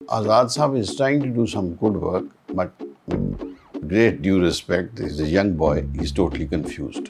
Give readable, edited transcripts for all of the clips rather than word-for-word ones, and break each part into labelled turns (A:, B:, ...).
A: Azad Saab is trying to do some good work, but with great due respect, he's a young boy, he's totally confused.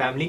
B: family.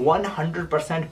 B: 100%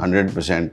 A: 100%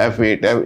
A: F8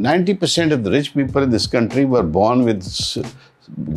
A: 90% of the rich people in this country were born with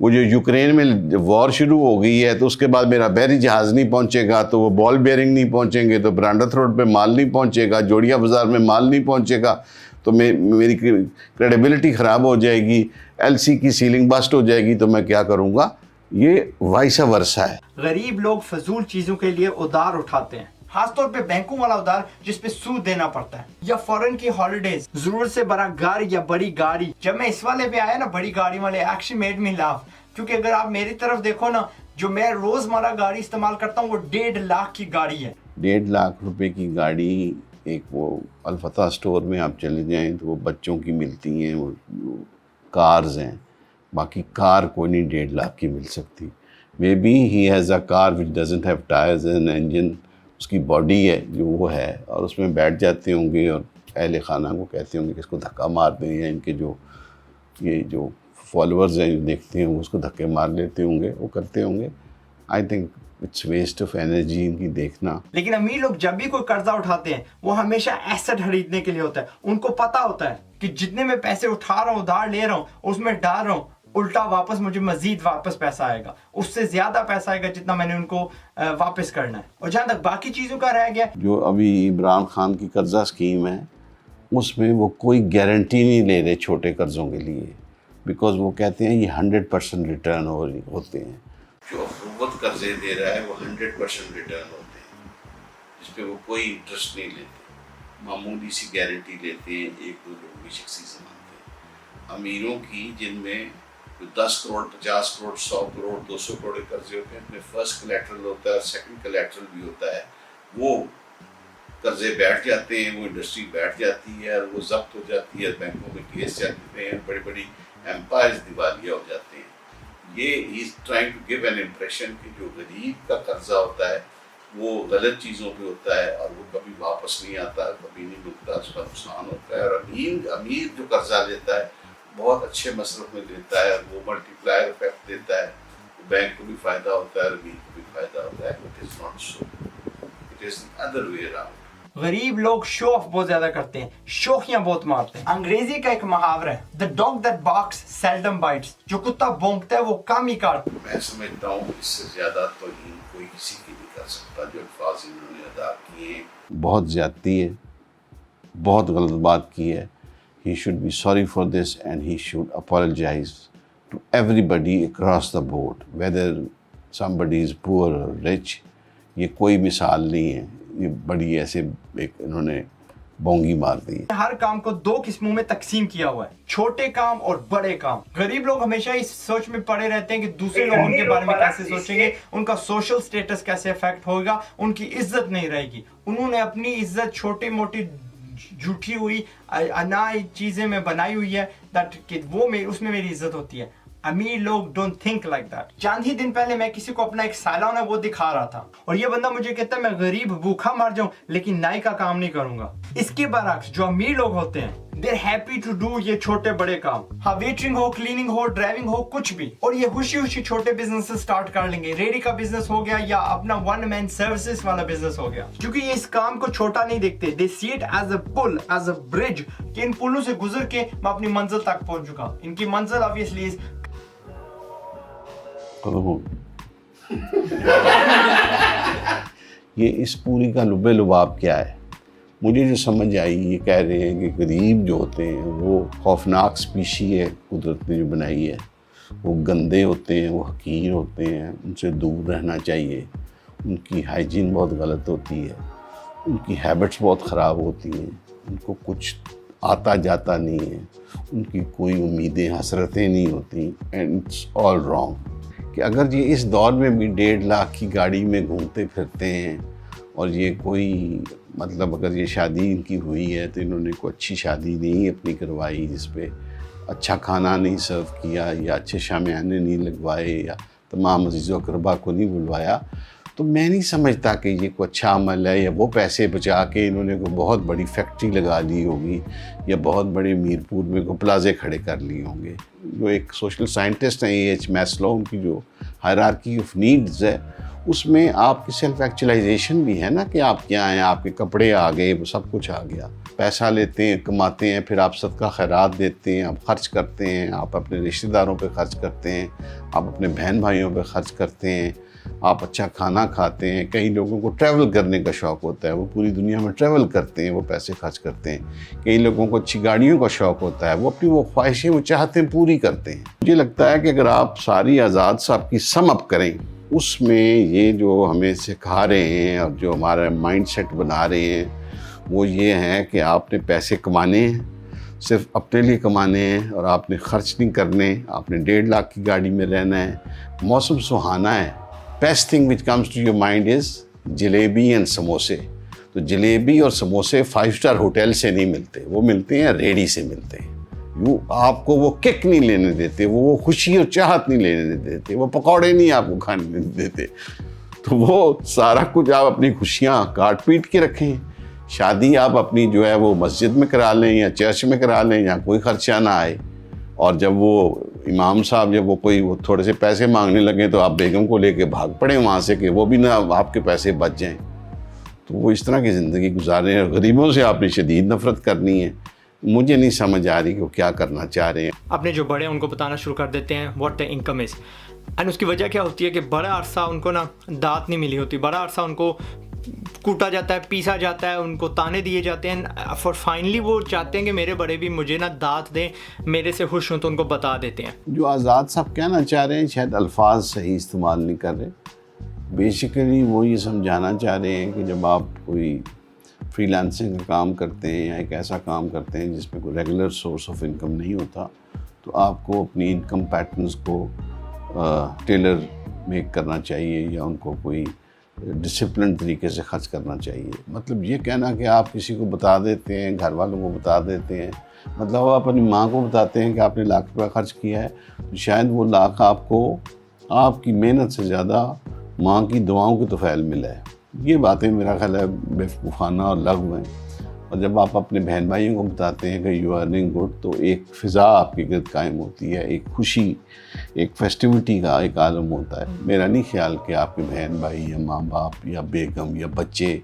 A: وہ جو Ukraine میں وار شروع ہو گئی ہے تو اس کے بعد میرا بحری جہاز نہیں پہنچے گا تو وہ بال بیئرنگ نہیں پہنچیں گے تو برانڈت روڈ پہ مال نہیں پہنچے گا, جوڑیا بازار میں مال نہیں پہنچے گا تو میری کریڈیبلٹی خراب ہو جائے گی, ایل سی کی سیلنگ بسٹ ہو جائے گی تو میں کیا کروں گا. یہ وائسا ورسا ہے.
B: غریب لوگ فضول چیزوں کے لیے ادھار اٹھاتے ہیں, خاص طور پہ بینکوں والا ادھار جس پہ سود دینا پڑتا ہے, یا فورن کی ہالیڈیز, ضرورت سے بڑا گھر یا بڑی گاڑی. جب میں اس والے پہ آیا نا بڑی گاڑی والے, ایکچولی میڈ می لاف, کیونکہ اگر آپ میری طرف دیکھو نا, جو میں روزمرہ گاڑی استعمال کرتا ہوں وہ 1.5 لاکھ کی گاڑی ہے.
A: 1.5 لاکھ روپے کی گاڑی ایک وہ الفتح سٹور میں آپ چلے جائیں تو وہ بچوں کی ملتی ہیں, وہ کارز ہیں, باقی کار کوئی نہیں 1.5 لاکھ کی مل سکتی. May be he has a car which doesn't have tyres and engine, اس کی باڈی ہے جو وہ ہے, اور اس میں بیٹھ جاتے ہوں گے اور اہل خانہ کو کہتے ہوں گے کہ اس کو دھکا مار دیں, یا ان کے یہ جو فالوورز ہیں جو دیکھتے ہیں وہ اس کو دھکے مار لیتے ہوں گے, وہ کرتے ہوں گے. I think it's waste of energy ان کی دیکھنا.
B: لیکن امیر لوگ جب بھی کوئی قرضہ اٹھاتے ہیں وہ ہمیشہ ایسٹ خریدنے کے لیے ہوتا ہے. ان کو پتا ہوتا ہے کہ جتنے میں پیسے اٹھا رہا ہوں, ادھار لے رہا ہوں, اس میں ڈال رہا ہوں, الٹا واپس مجھے مزید واپس پیسہ آئے گا, اس سے زیادہ پیسہ آئے گا جتنا میں نے ان کو واپس کرنا ہے. اور جہاں تک باقی چیزوں کا رہ گیا,
A: جو ابھی عمران خان کی قرضہ اسکیم ہے اس میں وہ کوئی گارنٹی نہیں لے رہے چھوٹے قرضوں کے لیے, بیکاز وہ کہتے ہیں یہ 100% ریٹرن ہوتے ہیں. جو حکومت قرضے دے رہا ہے وہ 100% ریٹرن ہوتے ہیں, جس پہ وہ کوئی انٹرسٹ نہیں لیتے, معمولی سی گارنٹی لیتے ہیں, 1-2 لوگوں کی شخصی ضمانتیں. امیروں کی جن میں 10 کروڑ 50 کروڑ 100 کروڑ 200 کروڑ کے قرضے ہوتے ہیں, میں فرسٹ کلیکٹرل ہوتا ہے اور سیکنڈ کلیکٹرل بھی ہوتا ہے, وہ قرضے بیٹھ جاتے ہیں, وہ انڈسٹری بیٹھ جاتی ہے اور وہ ضبط ہو جاتی ہے, بینکوں میں کیس چلتے ہیں, بڑی بڑی ایمپائرز دیوالیہ ہو جاتے ہیں. یہ he is trying to give an impression کہ جو غریب کا قرضہ ہوتا ہے وہ غلط چیزوں پہ ہوتا ہے اور وہ کبھی واپس نہیں آتا, کبھی نہیں ملتا, اس کا نقصان ہوتا ہے. اور امیر جو قرضہ لیتا ہے بہت اچھے مصرف میں لیتا ہے, وہ ملٹی پلائر افیکٹ دیتا ہے, بینک کو بھی فائدہ ہوتا ہے اور امیر کو بھی فائدہ ہوتا ہے. It is not so, it is the other way around.
B: غریب لوگ شو آف بہت زیادہ کرتے ہیں, شوخیاں بہت مارتے ہیں. انگریزی کا ایک محاورہ ہے, the dog that barks seldom bites, جو کتا بھونکتا ہے وہ کم ہی کاٹتا.
A: میں سمجھتا ہوں اس سے زیادہ توہین کوئی کسی کی نہیں کر سکتا. جو الفاظ انہوں نے ادا کیے ہیں بہت زیادتی ہے, بہت غلط بات کی ہے. He should be sorry for this and he should apologize to everybody across the board, whether somebody is poor or rich. یہ کوئی مثال نہیں ہے, یہ بڑی ایسے ایک انہوں نے بونگی مار دی.
B: ہر کام کو 2 قسموں میں تقسیم کیا ہوا ہے, چھوٹے کام اور بڑے کام. غریب لوگ ہمیشہ اس سوچ میں پڑے رہتے ہیں کہ دوسرے لوگ ان کے بارے میں کیسے سوچیں گے, ان کا سوشل سٹیٹس کیسے افیکٹ ہوگا, ان کی عزت نہیں رہے گی. انہوں نے اپنی عزت چھوٹی موٹی جھوٹی ہوئی انائی چیزیں میں بنائی ہوئی ہے کہ وہ اس میں میری عزت ہوتی ہے. امیر لوگ ڈونٹ تھنک لائک دیٹ. چند ہی دن پہلے میں کسی کو اپنا ایک سالن ہے وہ دکھا رہا تھا, اور یہ بندہ مجھے کہتا ہے میں غریب بھوکا مر جاؤں لیکن نائی کا کام نہیں کروں گا. اس کے برعکس جو امیر لوگ ہوتے ہیں they're happy to do یہ چھوٹے بڑے کام, ہاں ویٹرنگ ہو, کلیننگ ہو, ڈرائیونگ ہو, کچھ بھی, اور یہ خوشی خوشی چھوٹے بزنس سٹارٹ کر لیں گے. ریڈی کا بزنس ہو گیا یا اپنا ون مین سروسز والا بزنس ہو گیا, کیونکہ یہ اس کام کو چھوٹا نہیں دیکھتے. they see it as a pull, as a bridge, کہ ان پلوں سے گزر کے میں اپنی منزل تک پہنچ چکا. ان کی منزل obviously
A: یہ اس پوری کا لب لباب کیا ہے. مجھے جو سمجھ آئی, یہ کہہ رہے ہیں کہ غریب جو ہوتے ہیں وہ خوفناک اسپیشی ہے قدرت نے جو بنائی ہے, وہ گندے ہوتے ہیں, وہ حقیر ہوتے ہیں, ان سے دور رہنا چاہیے. ان کی ہائیجین بہت غلط ہوتی ہے, ان کی ہیبٹس بہت خراب ہوتی ہیں, ان کو کچھ آتا جاتا نہیں ہے, ان کی کوئی امیدیں حسرتیں نہیں ہوتی. And it's all wrong. کہ اگر یہ اس دور میں بھی 1.5 لاکھ کی گاڑی میں گھومتے پھرتے ہیں, اور یہ کوئی مطلب اگر یہ شادی ان کی ہوئی ہے تو انہوں نے کوئی اچھی شادی نہیں اپنی کروائی, جس پہ اچھا کھانا نہیں سرو کیا, یا اچھے شامیانے نہیں لگوائے, یا تمام عزیز و اقربا کو نہیں بلوایا, تو میں نہیں سمجھتا کہ یہ کوئی اچھا عمل ہے. یا وہ پیسے بچا کے انہوں نے کوئی بہت بڑی فیکٹری لگا لی ہوگی, یا بہت بڑے میرپور میں کوئی پلازے کھڑے کر لیے ہوں گے. جو ایک سوشل سائنٹسٹ ہیں AH میسلو, ان کی جو ہائرارکی آف نیڈز ہے اس میں آپ کی سیلف ایکچولائزیشن بھی ہے نا کہ آپ کیا ہیں, آپ کے کپڑے آ گئے, وہ سب کچھ آ گیا. پیسہ لیتے ہیں, کماتے ہیں, پھر آپ صدقہ خیرات دیتے ہیں, آپ خرچ کرتے ہیں, آپ اپنے رشتہ داروں پہ خرچ کرتے ہیں, آپ اپنے بہن بھائیوں پہ خرچ کرتے ہیں, آپ اچھا کھانا کھاتے ہیں. کئی لوگوں کو ٹریول کرنے کا شوق ہوتا ہے, وہ پوری دنیا میں ٹریول کرتے ہیں, وہ پیسے خرچ کرتے ہیں. کئی لوگوں کو اچھی گاڑیوں کا شوق ہوتا ہے, وہ اپنی وہ خواہشیں وہ چاہتے ہیں پوری کرتے ہیں. مجھے لگتا ہے کہ اگر آپ ساری آزاد صاحب کی سم اپ کریں, اس میں یہ جو ہمیں سکھا رہے ہیں اور جو ہمارا مائنڈ سیٹ بنا رہے ہیں وہ یہ ہے کہ آپ نے پیسے کمانے ہیں, صرف اپنے لیے کمانے ہیں, اور آپ نے خرچ نہیں کرنے. آپ نے 1.5 لاکھ کی گاڑی میں رہنا ہے, موسم سہانا ہے. Best thing which comes to your mind is jalebi and سموسے. تو جلیبی اور سموسے 5 اسٹار ہوٹل سے نہیں ملتے, وہ ملتے ہیں ریڑھی سے ملتے ہیں. آپ کو وہ کک نہیں لینے دیتے, وہ خوشی اور چاہت نہیں لینے دیتے, وہ پکوڑے نہیں آپ کو کھانے دیتے. تو وہ سارا کچھ آپ اپنی خوشیاں کاٹ پیٹ کے رکھیں. شادی آپ اپنی جو ہے وہ مسجد میں کرا لیں یا چرچ میں کرا لیں, یا کوئی خرچہ نہ آئے. اور جب وہ امام صاحب جب وہ تھوڑے سے پیسے مانگنے لگے تو آپ بیگم کو لے کے بھاگ پڑیں وہاں سے کہ وہ بھی نہ آپ کے پیسے بچ جائیں. تو وہ اس طرح کی زندگی گزارے ہیں. غریبوں سے آپ نے شدید نفرت کرنی ہے. مجھے نہیں سمجھ آ رہی کہ وہ کیا کرنا چاہ رہے ہیں.
B: اپنے جو بڑے ہیں ان کو بتانا شروع کر دیتے ہیں what the income is, and اس کی وجہ کیا ہوتی ہے کہ بڑا عرصہ ان کو نا دات نہیں ملی ہوتی, بڑا عرصہ ان کو کوٹا جاتا ہے, پیسا جاتا ہے, ان کو تانے دیے جاتے ہیں. فار فائنلی وہ چاہتے ہیں کہ میرے بڑے بھی مجھے نا دات دیں, میرے سے خوش ہوں, تو ان کو بتا دیتے ہیں.
A: جو آزاد صاحب کہنا چاہ رہے ہیں شاید الفاظ صحیح استعمال نہیں کر رہے. بیسیکلی وہ یہ سمجھانا چاہ رہے ہیں کہ جب آپ کوئی فری لانسنگ کا کام کرتے ہیں یا ایک ایسا کام کرتے ہیں جس میں کوئی ریگولر سورس آف انکم نہیں ہوتا, تو آپ کو اپنی انکم پیٹرنز کو ٹیلر میک کرنا چاہیے, یا ان کو کوئی ڈسپلن طریقے سے خرچ کرنا چاہیے. مطلب یہ کہنا کہ آپ کسی کو بتا دیتے ہیں, گھر والوں کو بتا دیتے ہیں, مطلب آپ اپنی ماں کو بتاتے ہیں کہ آپ نے 1 لاکھ روپیہ خرچ کیا ہے, تو شاید وہ لاکھ آپ کو آپ کی محنت سے زیادہ ماں کی دعاؤں کے طفیل ملا ہے. یہ باتیں میرا خیال ہے بیوقوفانہ اور لغو ہیں. اور جب آپ اپنے بہن بھائیوں کو بتاتے ہیں کہ یو آر ارننگ گڈ, تو ایک فضا آپ کے گرد قائم ہوتی ہے, ایک خوشی, ایک فیسٹیوٹی کا ایک عالم ہوتا ہے. میرا نہیں خیال کہ آپ کے بہن بھائی یا ماں باپ یا بیگم یا بچے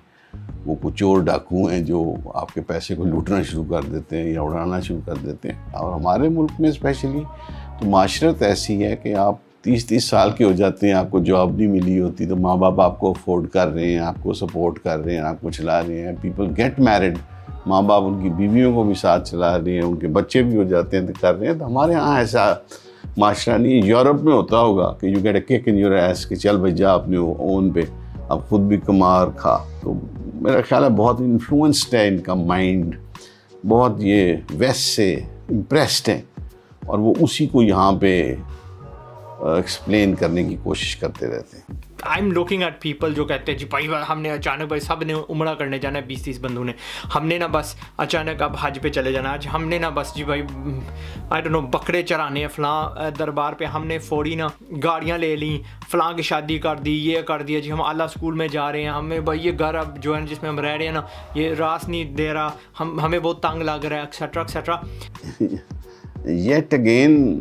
A: وہ کچھ چور ڈاکو ہیں جو آپ کے پیسے کو لوٹنا شروع کر دیتے ہیں یا اڑانا شروع کر دیتے ہیں. اور ہمارے ملک میں اسپیشلی تو معاشرت ایسی ہے کہ آپ 30 سال کے ہو جاتے ہیں, آپ کو جاب نہیں ملی ہوتی, تو ماں باپ آپ کو افورڈ کر رہے ہیں, آپ کو سپورٹ کر رہے ہیں, آپ کو چلا رہے ہیں. پیپل گیٹ میرڈ, ماں باپ ان کی بیویوں کو بھی ساتھ چلا رہے ہیں, ان کے بچے بھی ہو جاتے ہیں تو کر رہے ہیں. تو ہمارے ہاں ایسا معاشرہ نہیں. یورپ میں ہوتا ہوگا کہ you get a kick in your ass کہ چل بھائی جا اپنے اون پہ, اب خود بھی کما اور کھا. تو میرا خیال ہے بہت انفلوئنسڈ ہے ان کا مائنڈ, بہت یہ ویسٹ سے امپریسڈ ہیں, اور وہ اسی کو یہاں پہ ایکسپلین کرنے کی کوشش کرتے رہتے ہیں.
B: I am looking at people جو کہتے ہیں جی بھائی ہم نے اچانک بھائی سب نے عمرہ کرنے جانا ہے, 20-30 بندوں نے, ہم نے نا بس اچانک اب حج پہ چلے جانا, آج ہم نے نا بس جی بھائی آئی ڈونٹ نو بکرے چرانے ہیں فلاں دربار پہ, ہم نے فوری نا گاڑیاں لے لیں, فلاں کی شادی کر دی, یہ کر دیا جی, ہم اعلیٰ اسکول میں جا رہے ہیں, ہمیں بھائی یہ گھر اب جو ہے جس میں ہم رہ رہے ہیں نا یہ راس نہیں دے رہا, ہمیں بہت تنگ لگ رہا ہے, ایکسیٹرا ایکسیٹرا.
A: یٹ اگین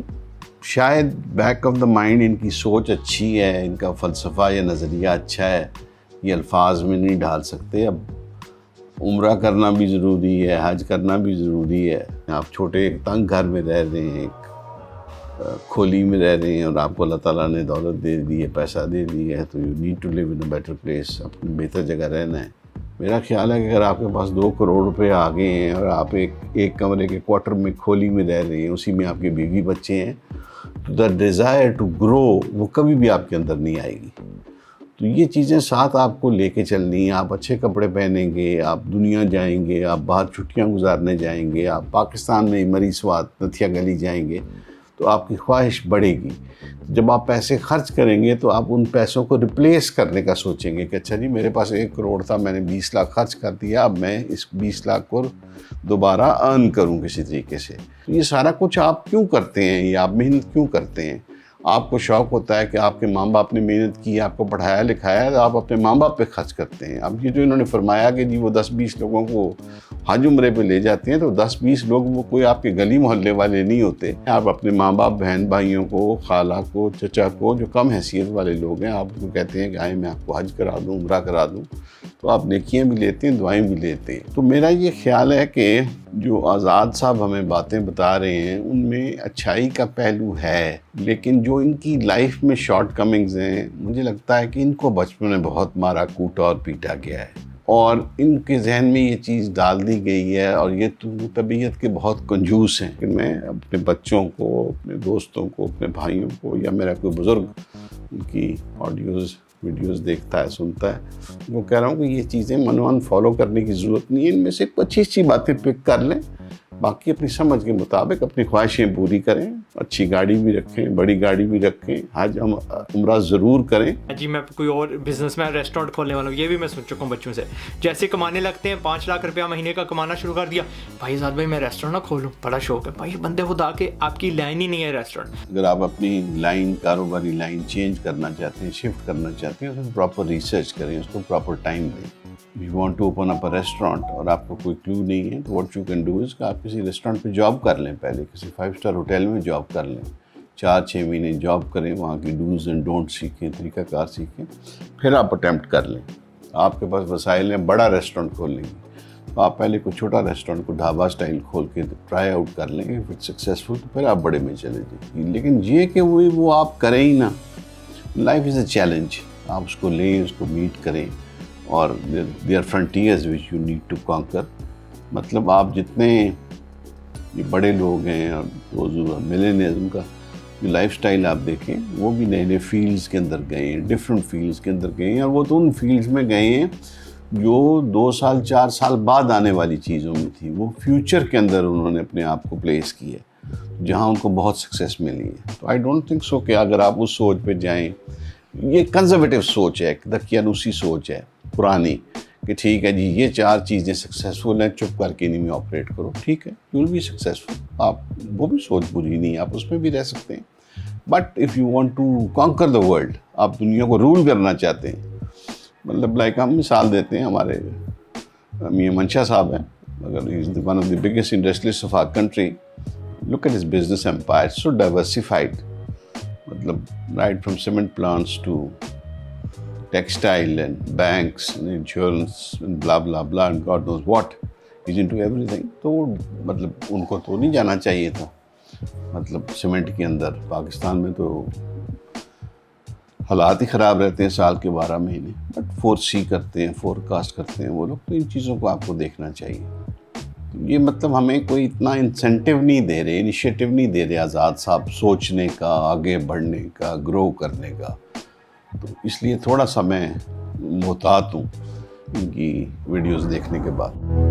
A: شاید back of the mind in کی سوچ اچھی ہے, ان کا فلسفہ یا نظریہ اچھا ہے, یہ الفاظ میں نہیں ڈال سکتے. اب عمرہ کرنا بھی ضروری ہے, حج کرنا بھی ضروری ہے. آپ چھوٹے ایک تنگ گھر میں رہ رہے ہیں, ایک کھولی میں رہ رہے ہیں, اور آپ کو اللہ تعالیٰ نے دولت دے دی ہے, پیسہ دے دیا ہے, تو you need to live in a better place, اپنی بہتر جگہ رہنا ہے. میرا خیال ہے کہ اگر آپ کے پاس 2 کروڑ روپے آ گئے ہیں اور آپ ایک کمرے کے کوارٹر میں کھولی میں رہ رہے ہیں, اسی میں آپ کے بیوی بچے ہیں, تو دا ڈیزائر ٹو گرو وہ کبھی بھی آپ کے اندر نہیں آئے گی. تو یہ چیزیں ساتھ آپ کو لے کے چلنی ہیں. آپ اچھے کپڑے پہنیں گے, آپ دنیا جائیں گے, آپ باہر چھٹیاں گزارنے جائیں گے, آپ پاکستان میں مری سوات نتھیا گلی جائیں گے, تو آپ کی خواہش بڑھے گی. جب آپ پیسے خرچ کریں گے تو آپ ان پیسوں کو ریپلیس کرنے کا سوچیں گے کہ اچھا جی میرے پاس 1 کروڑ تھا, میں نے 20 لاکھ خرچ کر دیا, اب میں اس 20 لاکھ کو دوبارہ ارن کروں کسی طریقے سے. تو یہ سارا کچھ آپ کیوں کرتے ہیں, یہ آپ محنت کیوں کرتے ہیں؟ آپ کو شوق ہوتا ہے کہ آپ کے ماں باپ نے محنت کی، آپ کو پڑھایا لکھایا ہے، تو آپ اپنے ماں باپ پہ خرچ کرتے ہیں. اب یہ جو انہوں نے فرمایا کہ جی وہ 10-20 لوگوں کو حج عمرے پہ لے جاتے ہیں، تو 10-20 لوگ وہ کوئی آپ کے گلی محلے والے نہیں ہوتے. آپ اپنے ماں باپ، بہن بھائیوں کو، خالہ کو، چچا کو، جو کم حیثیت والے لوگ ہیں، آپ کو کہتے ہیں کہ آئے میں آپ کو حج کرا دوں، عمرہ کرا دوں، تو آپ نیکیاں بھی لیتے ہیں، دعائیں بھی لیتے ہیں. تو میرا یہ خیال ہے کہ جو آزاد صاحب ہمیں باتیں بتا رہے ہیں ان میں اچھائی کا پہلو ہے، لیکن جو ان کی لائف میں شارٹ کمنگز ہیں، مجھے لگتا ہے کہ ان کو بچپن میں بہت مارا کوٹا اور پیٹا گیا ہے، اور ان کے ذہن میں یہ چیز ڈال دی گئی ہے، اور یہ تو طبیعت کے بہت کنجوس ہیں. کہ میں اپنے بچوں کو، اپنے دوستوں کو، اپنے بھائیوں کو، یا میرا کوئی بزرگ ان کی آڈیوز ویڈیوز دیکھتا ہے، سنتا ہے، وہ کہہ رہا ہوں کہ یہ چیزیں منوان فالو کرنے کی ضرورت نہیں ہے. ان میں سے اچھی اچھی باتیں پک کر لیں، باقی اپنی سمجھ کے مطابق اپنی خواہشیں پوری کریں. اچھی گاڑی بھی رکھیں، بڑی گاڑی بھی رکھیں، حج عمرہ ضرور کریں.
B: جی میں کوئی اور بزنس میں ریسٹورینٹ کھولنے والا ہوں، یہ بھی میں سن چکا ہوں بچوں سے. جیسے کمانے لگتے ہیں 5 لاکھ روپیہ مہینے کا کمانا شروع کر دیا، بھائی زاد بھائی میں ریسٹورینٹ نہ کھولوں، بڑا شوق ہے. بھائی بندے خدا کے آپ کی لائن ہی نہیں ہے ریسٹورینٹ.
A: اگر آپ اپنی لائن، کاروباری لائن چینج کرنا چاہتے ہیں، شفٹ کرنا چاہتے ہیں، اس میں پراپر ریسرچ کریں، اس کو پراپر ٹائم دیں. You want to open up a restaurant اور آپ کو کوئی کلو نہیں ہے، تو what you can do is کہ آپ کسی ریسٹورینٹ پہ جاب کر لیں، پہلے کسی 5 اسٹار ہوٹل میں جاب کر لیں، 4-6 مہینے جاب کریں، وہاں کی ڈوز اینڈ ڈونٹ سیکھیں، طریقہ کار سیکھیں، پھر آپ اٹیمپٹ کر لیں. آپ کے پاس وسائل ہیں، بڑا ریسٹورینٹ کھول لیں گے، تو آپ پہلے کوئی چھوٹا ریسٹورینٹ کو ڈھابا اسٹائل کھول کے ٹرائی آؤٹ کر لیں گے. پھر سکسیزفل تو پھر آپ بڑے میں چلے جائیں. لیکن یہ کہ وہ آپ کریں ہی نہ. لائف از اے چیلنج، آپ اس کو لیں، اس کو میٹ کریں، اور they are frontiers which you need to conquer. مطلب آپ جتنے یہ بڑے لوگ ہیں اور ملینئرز، ان کا جو لائف سٹائل آپ دیکھیں، وہ بھی نئے نئے فیلڈز کے اندر گئے ہیں، ڈفرینٹ فیلڈز کے اندر گئے ہیں، اور وہ تو ان فیلڈز میں گئے ہیں جو 2 سال 4 سال بعد آنے والی چیزوں میں تھی. وہ فیوچر کے اندر انہوں نے اپنے آپ کو پلیس کیا جہاں ان کو بہت سکسیس ملی ہے. تو آئی ڈونٹ تھنک سو کہ اگر آپ اس سوچ پہ جائیں، یہ کنزرویٹو سوچ ہے، دقیانوسی سوچ ہے پرانی، کہ ٹھیک ہے جی یہ 4 چیزیں سکسیزفل ہیں، چپ کر کے نہیں میں آپریٹ کرو. ٹھیک ہے، یو ول بی سکسیزفل. آپ وہ بھی سوچ بری نہیں، آپ اس میں بھی رہ سکتے ہیں. But if you want to conquer the world, آپ دنیا کو رول کرنا چاہتے ہیں، مطلب لائک ہم مثال دیتے ہیں، ہمارے میاں منشا صاحب ہیں، اگر he is one of the biggest industrialist of our country. Look at his business empire, so diversified. مطلب right from cement plants to textile and banks and insurance and blah blah blah and God knows what is into everything. تو مطلب ان کو تو نہیں جانا چاہیے تھا مطلب سیمنٹ کے اندر. پاکستان میں تو حالات ہی خراب رہتے ہیں سال کے 12 مہینے. بٹ فورسی کرتے ہیں، فور کاسٹ کرتے ہیں وہ لوگ. تو ان چیزوں کو آپ کو دیکھنا چاہیے. یہ مطلب ہمیں کوئی اتنا انسینٹیو نہیں دے رہے، انیشیٹو نہیں دے رہے آزاد صاحب سوچنے کا، آگے بڑھنے کا، گرو کرنے کا. تو اس لیے تھوڑا سا میں محتاط ہوں ان کی ویڈیوز دیکھنے کے بعد.